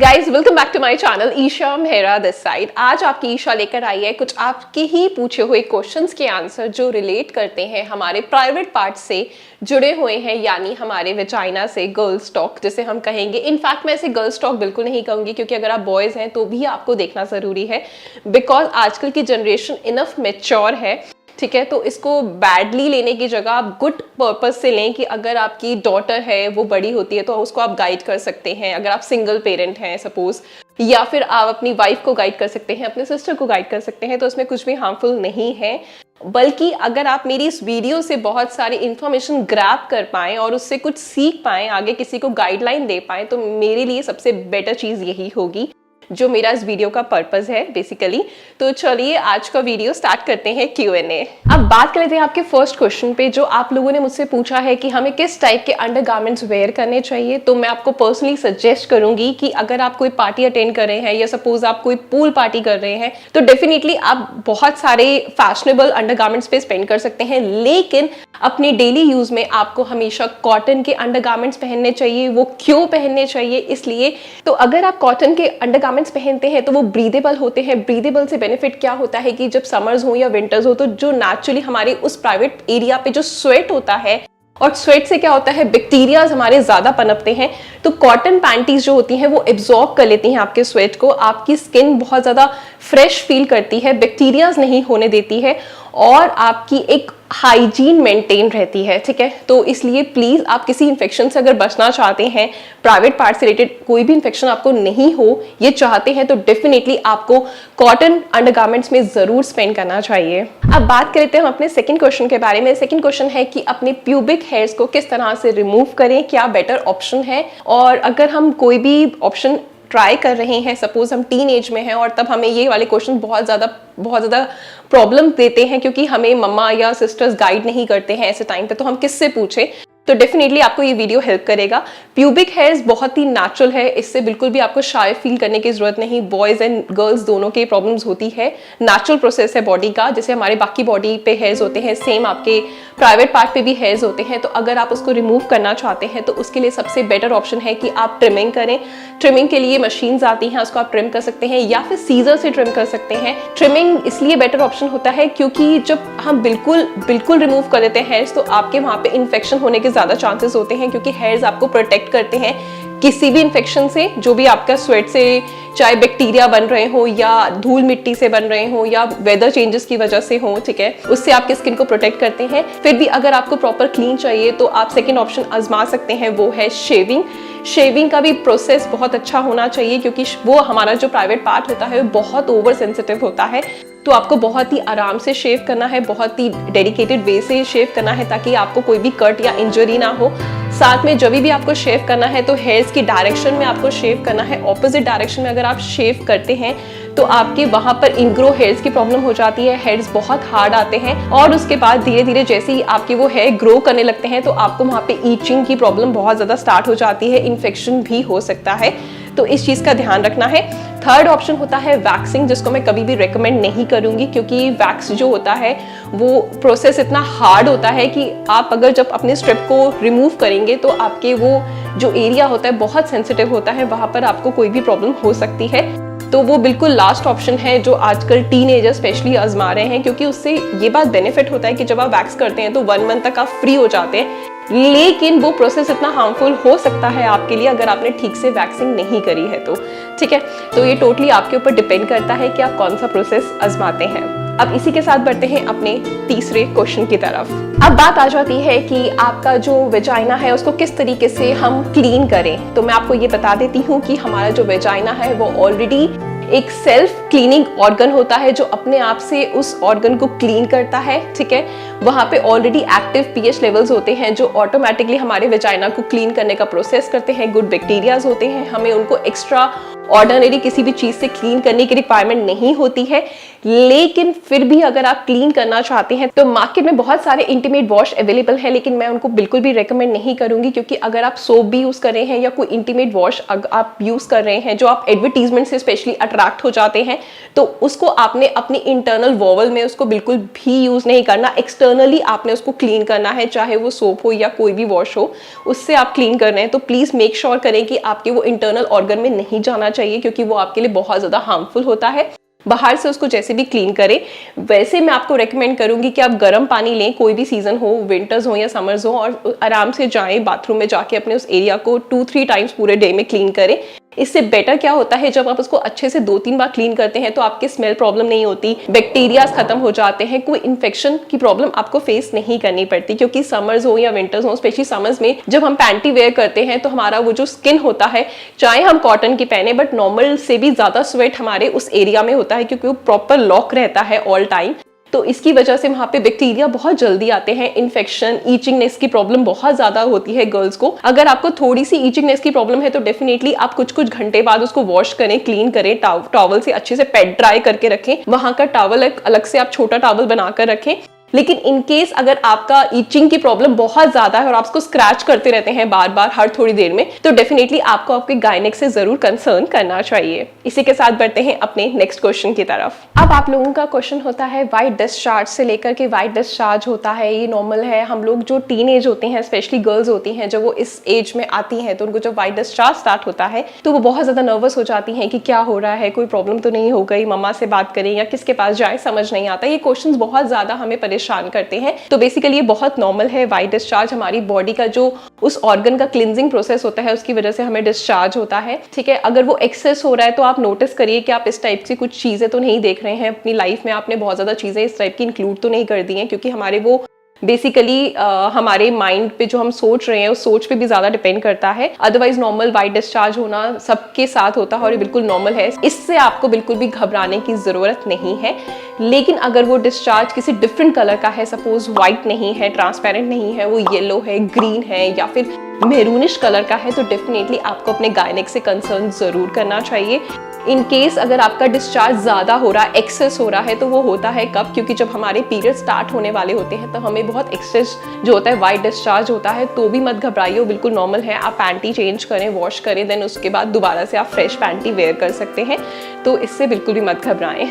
Guys welcome back to my channel Isha Mehra this side. आज आपकी ईशा लेकर आई है कुछ आपके ही पूछे हुए क्वेश्चंस के आंसर जो रिलेट करते हैं हमारे प्राइवेट पार्ट से जुड़े हुए हैं, यानी हमारे वेजाइना से गर्ल्स टॉक जिसे हम कहेंगे। इनफैक्ट मैं इसे गर्ल्स टॉक बिल्कुल नहीं कहूंगी क्योंकि अगर आप बॉयज हैं तो भी आपको देखना जरूरी है, बिकॉज आजकल की जनरेशन इनफ मेच्योर है, ठीक है। तो इसको बैडली लेने की जगह आप गुड पर्पस से लें कि अगर आपकी डॉटर है वो बड़ी होती है तो उसको आप गाइड कर सकते हैं। अगर आप सिंगल पेरेंट हैं सपोज, या फिर आप अपनी वाइफ को गाइड कर सकते हैं, अपने सिस्टर को गाइड कर सकते हैं, तो उसमें कुछ भी हार्मफुल नहीं है। बल्कि अगर आप मेरी इस वीडियो से बहुत सारी इंफॉर्मेशन ग्रैब कर पाएं और उससे कुछ सीख पाएं, आगे किसी को गाइडलाइन दे पाएं, तो मेरे लिए सबसे बेटर चीज़ यही होगी जो मेरा इस वीडियो का पर्पस है बेसिकली। तो चलिए आज का वीडियो स्टार्ट करते हैं Q&A। अब बात कर लेते हैं आपके फर्स्ट क्वेश्चन पे, जो आप लोगों ने मुझसे पूछा है कि हमें किस टाइप के अंडरगारमेंट्स वेयर करने चाहिए। तो मैं आपको पर्सनली सजेस्ट करूंगी कि अगर आप कोई पार्टी अटेंड कर रहे हैं या सपोज आप कोई पूल पार्टी कर रहे हैं तो डेफिनेटली आप बहुत सारे फैशनेबल अंडरगारमेंट्स पे स्पेंड कर सकते हैं, लेकिन अपने डेली यूज में आपको हमेशा कॉटन के अंडरगारमेंट्स पहनने चाहिए। वो क्यों पहनने चाहिए? इसलिए तो अगर आप कॉटन के अंडरगारमेंट्स पहनते हैं तो वो ब्रीदेबल होते हैं। ब्रीदेबल से बेनिफिट क्या होता है कि जब समर्स हो या विंटर्स हो तो जो नेचुरली हमारे उस प्राइवेट एरिया पे जो स्वेट होता है, और स्वेट से क्या होता है, बैक्टीरियाज हमारे ज्यादा पनपते हैं, तो कॉटन पैंटीज जो होती हैं वो एब्जॉर्ब कर लेती हैं आपके स्वेट को। आपकी स्किन बहुत ज्यादा फ्रेश फील करती है, बैक्टीरियाज नहीं होने देती है और आपकी एक हाइजीन मेंटेन रहती है, ठीक है। तो इसलिए प्लीज आप किसी इन्फेक्शन से अगर बचना चाहते हैं, प्राइवेट पार्ट से रिलेटेड कोई भी इन्फेक्शन आपको नहीं हो ये चाहते हैं, तो डेफिनेटली आपको कॉटन अंडरगारमेंट्स में जरूर स्पेंड करना चाहिए। अब बात करते हैं हम अपने सेकंड क्वेश्चन के बारे में। सेकंड क्वेश्चन है कि अपने प्यूबिक हेयर्स को किस तरह से रिमूव करें, क्या बेटर ऑप्शन है। और अगर हम कोई भी ऑप्शन ट्राई कर रहे हैं, सपोज हम टीन एज में हैं और तब हमें ये वाले क्वेश्चन बहुत ज़्यादा प्रॉब्लम देते हैं क्योंकि हमें मम्मा या सिस्टर्स गाइड नहीं करते हैं ऐसे टाइम पे, तो हम किससे पूछें। तो डेफिनेटली आपको ये वीडियो हेल्प करेगा। प्यूबिक हेयर्स बहुत ही नेचुरल है, इससे बिल्कुल भी आपको शाय फील करने की जरूरत नहीं। बॉयज एंड गर्ल्स दोनों के प्रॉब्लम्स होती है, नेचुरल प्रोसेस है बॉडी का। जैसे हमारे बाकी बॉडी पे हेयर्स होते हैं, सेम आपके प्राइवेट पार्ट पे भी हेयर्स होते हैं। तो अगर आप उसको रिमूव करना चाहते हैं तो उसके लिए सबसे बेटर ऑप्शन है कि आप ट्रिमिंग करें। ट्रिमिंग के लिए मशीन्स आती हैं, उसको आप ट्रिम कर सकते हैं या फिर सीजर से ट्रिम कर सकते हैं। ट्रिमिंग इसलिए बेटर ऑप्शन होता है क्योंकि जब हम बिल्कुल रिमूव कर देते हैं हेयर्स तो आपके वहां पे इन्फेक्शन होने के ज्यादा चांसेस होते हैं, क्योंकि हेयर्स आपको प्रोटेक्ट करते हैं किसी भी इन्फेक्शन से, जो भी आपका स्वेट से चाहे बैक्टीरिया बन रहे हो या धूल मिट्टी से बन रहे हो या वेदर चेंजेस की वजह से हो, ठीक है, उससे आपके स्किन को प्रोटेक्ट करते हैं। फिर भी अगर आपको प्रॉपर क्लीन चाहिए तो आप सेकेंड ऑप्शन आजमा सकते हैं, वो है शेविंग। शेविंग का भी प्रोसेस बहुत अच्छा होना चाहिए क्योंकि वो हमारा जो प्राइवेट पार्ट होता है वो बहुत ओवर सेंसिटिव होता है। तो आपको बहुत ही आराम से शेव करना है, बहुत ही डेडिकेटेड वे से शेव करना है ताकि आपको कोई भी कट या इंजरी ना हो। साथ में जब भी आपको शेव करना है तो हेयर्स की डायरेक्शन में आपको शेव करना है। ऑपोजिट डायरेक्शन में अगर आप शेव करते हैं तो आपके वहां पर इनग्रो हेयर्स की प्रॉब्लम हो जाती है, हेयर्स बहुत हार्ड आते हैं और उसके बाद धीरे धीरे जैसे ही आपके वो हेयर ग्रो करने लगते हैं तो आपको वहां पे ईचिंग की प्रॉब्लम बहुत ज्यादा स्टार्ट हो जाती है, इन्फेक्शन भी हो सकता है। तो इस चीज का ध्यान रखना है। थर्ड ऑप्शन होता है वैक्सिंग, जिसको मैं कभी भी रेकमेंड नहीं करूंगी क्योंकि वैक्स जो होता है वो प्रोसेस इतना हार्ड होता है कि आप अगर जब अपने स्ट्रिप को रिमूव करेंगे तो आपके वो जो एरिया होता है बहुत सेंसिटिव होता है, वहां पर आपको कोई भी प्रॉब्लम हो सकती है। तो वो बिल्कुल लास्ट ऑप्शन है जो आजकल टीनेजर स्पेशली आजमा रहे हैं, क्योंकि उससे ये बात बेनिफिट होता है कि जब आप वैक्स करते हैं तो 1 मंथ तक आप फ्री हो जाते हैं, लेकिन वो प्रोसेस इतना हार्मफुल हो सकता है आपके लिए अगर आपने ठीक से वैक्सिंग नहीं करी है तो, ठीक है। तो ये टोटली आपके ऊपर डिपेंड करता है कि आप कौन सा प्रोसेस आजमाते हैं। अब इसी के साथ बढ़ते हैं अपने तीसरे क्वेश्चन की तरफ। अब बात आ जाती है कि आपका जो वेजाइना है उसको किस तरीके से हम क्लीन करें। तो मैं आपको ये बता देती हूँ कि हमारा जो वेजाइना है वो ऑलरेडी एक सेल्फ क्लीनिंग ऑर्गन होता है जो अपने आप से उस ऑर्गन को क्लीन करता है, ठीक है। वहां पे ऑलरेडी एक्टिव पीएच लेवल्स होते हैं जो ऑटोमेटिकली हमारे वेजाइना को क्लीन करने का प्रोसेस करते हैं। गुड बैक्टीरियाज होते हैं, हमें उनको एक्स्ट्रा ऑर्डिनरी किसी भी चीज से क्लीन करने की रिक्वायरमेंट नहीं होती है, लेकिन फिर भी अगर आप क्लीन करना चाहते हैं तो मार्केट में बहुत सारे इंटीमेट वॉश अवेलेबल है, लेकिन मैं उनको बिल्कुल भी रेकमेंड नहीं करूंगी, क्योंकि अगर आप सोप भी यूज कर रहे हैं या कोई इंटीमेट वॉश आप यूज कर रहे हैं जो आप एडवर्टीजमेंट से स्पेशली अट्रैक्ट हो जाते हैं, तो उसको आपने अपनी इंटरनल वॉवल में उसको बिल्कुल भी यूज नहीं करना। एक्सटर्नली आपने उसको क्लीन करना है, चाहे वो सोप हो या कोई भी वॉश हो, उससे आप क्लीन कर रहे हैं तो प्लीज मेक श्योर करें कि आपके वो इंटरनल ऑर्गन में नहीं जाना चाहिए, क्योंकि वो आपके लिए बहुत ज्यादा हार्मफुल होता है। बाहर से उसको जैसे भी क्लीन करें। वैसे मैं आपको रेकमेंड करूंगी कि आप गर्म पानी लें, कोई भी सीजन हो, विंटर्स हो या समर्स हो, और आराम से जाएं बाथरूम में जाके अपने उस एरिया को 2-3 टाइम्स पूरे डे में क्लीन करें। इससे बेटर क्या होता है, जब आप उसको अच्छे से 2-3 बार क्लीन करते हैं तो आपके स्मेल प्रॉब्लम नहीं होती, बैक्टीरियाज खत्म हो जाते हैं, कोई इन्फेक्शन की प्रॉब्लम आपको फेस नहीं करनी पड़ती। क्योंकि समर्स हो या विंटर्स हो, स्पेशली समर्स में जब हम पैंटी वेयर करते हैं तो हमारा वो जो स्किन होता है, चाहे हम कॉटन की पहने, बट नॉर्मल से भी ज्यादा स्वेट हमारे उस एरिया में होता है, क्योंकि वो प्रॉपर लॉक रहता है ऑल टाइम। तो इसकी वजह से वहाँ पे बैक्टीरिया बहुत जल्दी आते हैं, इन्फेक्शन, ईचिंगनेस की प्रॉब्लम बहुत ज्यादा होती है गर्ल्स को। अगर आपको थोड़ी सी ईचिंगनेस की प्रॉब्लम है तो डेफिनेटली आप कुछ कुछ घंटे बाद उसको वॉश करें, क्लीन करें, टॉवल से अच्छे से पैड ड्राई करके रखें। वहां का टॉवल अलग से आप छोटा टॉवल बनाकर रखें। लेकिन इन केस अगर आपका ईचिंग की प्रॉब्लम बहुत ज्यादा है और आप उसको स्क्रैच करते रहते हैं बार बार हर थोड़ी देर में, तो डेफिनेटली आपको आपके गायनेक से जरूर कंसर्न करना चाहिए। इसी के साथ बढ़ते हैं अपने नेक्स्ट क्वेश्चन की तरफ। अब आप लोगों का क्वेश्चन होता है वाइट डिस्चार्ज से लेकर के वाइट डिस्चार्ज होता है, ये नॉर्मल है? हम लोग जो टीन एज होते हैं, स्पेशली गर्ल्स होती हैं, जब वो इस एज में आती हैं तो उनको जब वाइट डिस्चार्ज स्टार्ट होता है तो वो बहुत ज्यादा नर्वस हो जाती हैं कि क्या हो रहा है, कोई प्रॉब्लम तो नहीं हो गई, मम्मा से बात करें या किसके पास जाए, समझ नहीं आता। ये क्वेश्चन बहुत ज्यादा हमें परेशान करते हैं। तो बेसिकली ये बहुत नॉर्मल है। वाइट डिस्चार्ज हमारी बॉडी का जो उस ऑर्गन का क्लिनजिंग प्रोसेस होता है उसकी वजह से हमें डिस्चार्ज होता है, ठीक है। अगर वो एक्सेस हो रहा है तो आप नोटिस करिए कि आप इस टाइप की कुछ चीजें तो नहीं देख रहे हैं अपनी लाइफ में, आपने बहुत ज्यादा चीजें इस टाइप की इंक्लूड तो नहीं कर दी हैं, क्योंकि हमारे वो बेसिकली हमारे माइंड पे जो हम सोच रहे हैं उस सोच पे भी ज्यादा डिपेंड करता है। अदरवाइज नॉर्मल वाइट डिस्चार्ज होना सबके साथ होता है और ये बिल्कुल नॉर्मल है, इससे आपको बिल्कुल भी घबराने की जरूरत नहीं है। लेकिन अगर वो डिस्चार्ज किसी डिफरेंट कलर का है, सपोज व्हाइट नहीं है, ट्रांसपेरेंट नहीं है, वो येलो है, ग्रीन है या फिर मेरूनिश कलर का है, तो डेफिनेटली आपको अपने गायनेक से कंसर्न जरूर करना चाहिए। इन केस अगर आपका डिस्चार्ज ज्यादा हो रहा है, एक्सेस हो रहा है, तो वो होता है कब? क्योंकि जब हमारे पीरियड स्टार्ट होने वाले होते हैं तो हमें बहुत एक्सेस जो होता है वाइट डिस्चार्ज होता है। तो भी मत घबराइए, बिल्कुल नॉर्मल है। आप पैंटी चेंज करें, वॉश करें, देन उसके बाद दोबारा से आप फ्रेश पैंटी वेयर कर सकते हैं, तो इससे बिल्कुल भी मत घबराएं।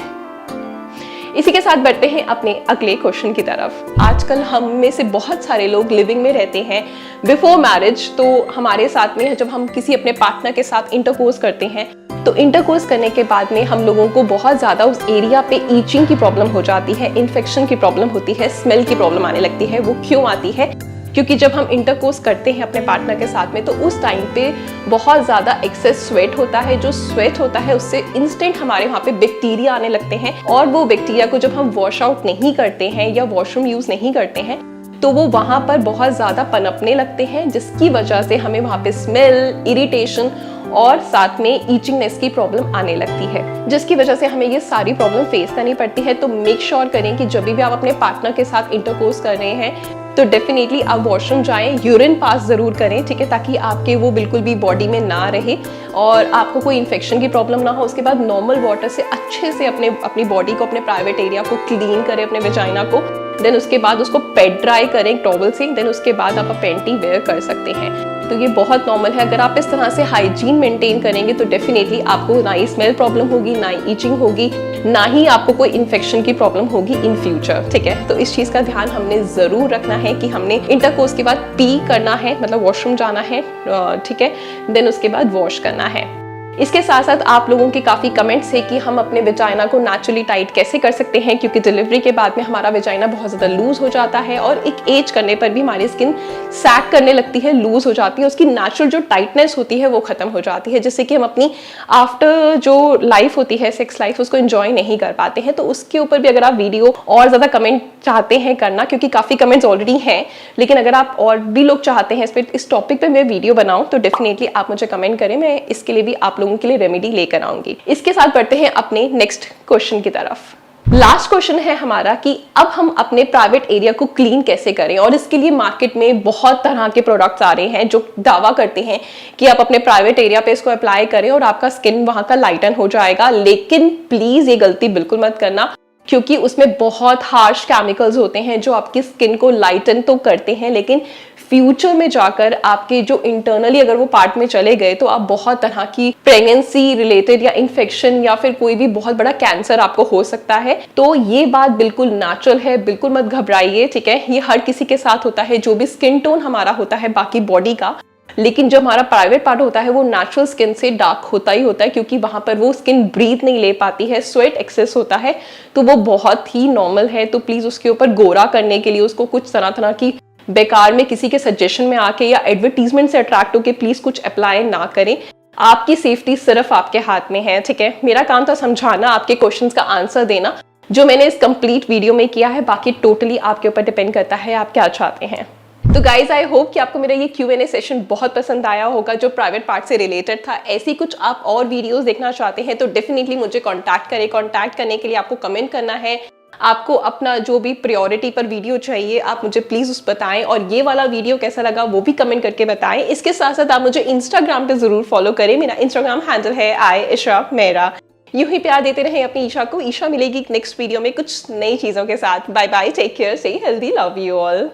इसी के साथ बढ़ते हैं अपने अगले क्वेश्चन की तरफ। आजकल हम में से बहुत सारे लोग लिविंग में रहते हैं बिफोर मैरिज, तो हमारे साथ में जब हम किसी अपने पार्टनर के साथ इंटरकोर्स करते हैं तो इंटरकोर्स करने के बाद में हम लोगों को बहुत ज़्यादा उस एरिया पे ईचिंग की प्रॉब्लम हो जाती है, इन्फेक्शन की प्रॉब्लम होती है, स्मेल की प्रॉब्लम आने लगती है। वो क्यों आती है? क्योंकि जब हम इंटरकोर्स करते हैं अपने पार्टनर के साथ में तो उस टाइम पे बहुत ज़्यादा एक्सेस स्वेट होता है। जो स्वेट होता है उससे इंस्टेंट हमारे वहाँ पे बैक्टीरिया आने लगते हैं, और वो बैक्टीरिया को जब हम वॉश आउट नहीं करते हैं या वॉशरूम यूज़ नहीं करते हैं तो वो वहाँ पर बहुत ज़्यादा पनपने लगते हैं, जिसकी वजह से हमें वहाँ पे स्मेल, इरिटेशन और साथ में ईचिंगनेस की प्रॉब्लम आने लगती है, जिसकी वजह से हमें ये सारी प्रॉब्लम फेस करनी पड़ती है। तो मेक श्योर करें कि जब भी आप अपने पार्टनर के साथ इंटरकोर्स कर रहे हैं तो डेफिनेटली आप वॉशरूम जाएं, यूरिन पास जरूर करें, ठीक है, ताकि आपके वो बिल्कुल भी बॉडी में ना रहे और आपको कोई इन्फेक्शन की प्रॉब्लम ना हो। उसके बाद नॉर्मल वाटर से अच्छे से अपनी बॉडी को, अपने प्राइवेट एरिया को क्लीन करें, अपने वेजाइना को। देन उसके बाद उसको पेट ड्राई करें टॉवल से, देन उसके बाद आप पैंटी वेयर कर सकते हैं। तो ये बहुत नॉर्मल है। अगर आप इस तरह से हाइजीन मेंटेन करेंगे तो डेफिनेटली आपको ना ही स्मेल प्रॉब्लम होगी, ना ही ईचिंग होगी, ना ही आपको कोई इन्फेक्शन की प्रॉब्लम होगी इन फ्यूचर, ठीक है। तो इस चीज़ का ध्यान हमने ज़रूर रखना है कि हमने इंटरकोर्स के बाद पी करना है, मतलब वॉशरूम जाना है, ठीक है, देन उसके बाद वॉश करना है। इसके साथ साथ आप लोगों के काफ़ी कमेंट्स है कि हम अपने वेजाइना को नेचुरली टाइट कैसे कर सकते हैं, क्योंकि डिलीवरी के बाद में हमारा वेजाइना बहुत ज़्यादा लूज हो जाता है और एक एज करने पर भी हमारी स्किन सैग करने लगती है, लूज हो जाती है, उसकी नेचुरल जो टाइटनेस होती है वो खत्म हो जाती है, जिससे कि हम अपनी आफ्टर जो लाइफ होती है, सेक्स लाइफ, उसको एंजॉय नहीं कर पाते हैं। तो उसके ऊपर भी अगर आप वीडियो और ज़्यादा कमेंट चाहते हैं करना, क्योंकि काफ़ी कमेंट्स ऑलरेडी हैं, लेकिन अगर आप और भी लोग चाहते हैं इस टॉपिक पर मैं वीडियो बनाऊँ तो डेफिनेटली आप मुझे कमेंट करें, मैं इसके लिए भी आप लोगों के लिए रेमेडी लेकर आऊंगी। इसके साथ बढ़ते हैं अपने नेक्स्ट क्वेश्चन की तरफ। लास्ट क्वेश्चन है हमारा कि अब हम अपने प्राइवेट एरिया को क्लीन कैसे करें, और इसके लिए मार्केट में बहुत तरह के प्रोडक्ट्स आ रहे हैं जो दावा करते हैं कि आप अपने प्राइवेट एरिया पे इसको अप्लाई करें और आपका स्किन वहां का लाइटन हो जाएगा। लेकिन प्लीज ये गलती बिल्कुल मत करना, क्योंकि उसमें बहुत हार्श केमिकल्स होते हैं जो आपकी स्किन को लाइटन तो करते हैं, लेकिन फ्यूचर में जाकर आपके जो इंटरनली अगर वो पार्ट में चले गए तो आप बहुत तरह की प्रेगनेंसी रिलेटेड या इन्फेक्शन या फिर कोई भी बहुत बड़ा कैंसर आपको हो सकता है। तो ये बात बिल्कुल नेचुरल है, बिल्कुल मत घबराइए, ठीक है। ये हर किसी के साथ होता है, जो भी स्किन टोन हमारा होता है बाकी बॉडी का, लेकिन जो हमारा प्राइवेट पार्ट होता है वो नेचुरल स्किन से डार्क होता ही होता है, क्योंकि वहां पर वो स्किन ब्रीथ नहीं ले पाती है, स्वेट एक्सेस होता है, तो वो बहुत ही नॉर्मल है। तो प्लीज उसके ऊपर गोरा करने के लिए उसको कुछ तरह तरह की बेकार में किसी के सजेशन में आके या एडवर्टीजमेंट से अट्रैक्ट होकर प्लीज कुछ अप्लाई ना करें। आपकी सेफ्टी सिर्फ आपके हाथ में है, ठीक है। मेरा काम था समझाना, आपके क्वेश्चंस का आंसर देना, जो मैंने इस कंप्लीट वीडियो में किया है। बाकी टोटली आपके ऊपर डिपेंड करता है आप क्या चाहते हैं। तो गाइज आई होप कि आपको मेरा ये Q&A सेशन बहुत पसंद आया होगा, जो प्राइवेट पार्ट से रिलेटेड था। ऐसी कुछ आप और वीडियोस देखना चाहते हैं तो डेफिनेटली मुझे कांटेक्ट करें। कांटेक्ट करने के लिए आपको कमेंट करना है, आपको अपना जो भी प्रायोरिटी पर वीडियो चाहिए आप मुझे प्लीज उस बताएं, और ये वाला वीडियो कैसा लगा वो भी कमेंट करके बताएं। इसके साथ साथ आप मुझे इंस्टाग्राम पे जरूर फॉलो करें। मेरा इंस्टाग्राम हैंडल है @ईशा मेहरा। यूं ही प्यार देते रहें अपनी ईशा को। ईशा मिलेगी नेक्स्ट वीडियो में कुछ नई चीजों के साथ। Bye bye, take care, stay healthy, love you all.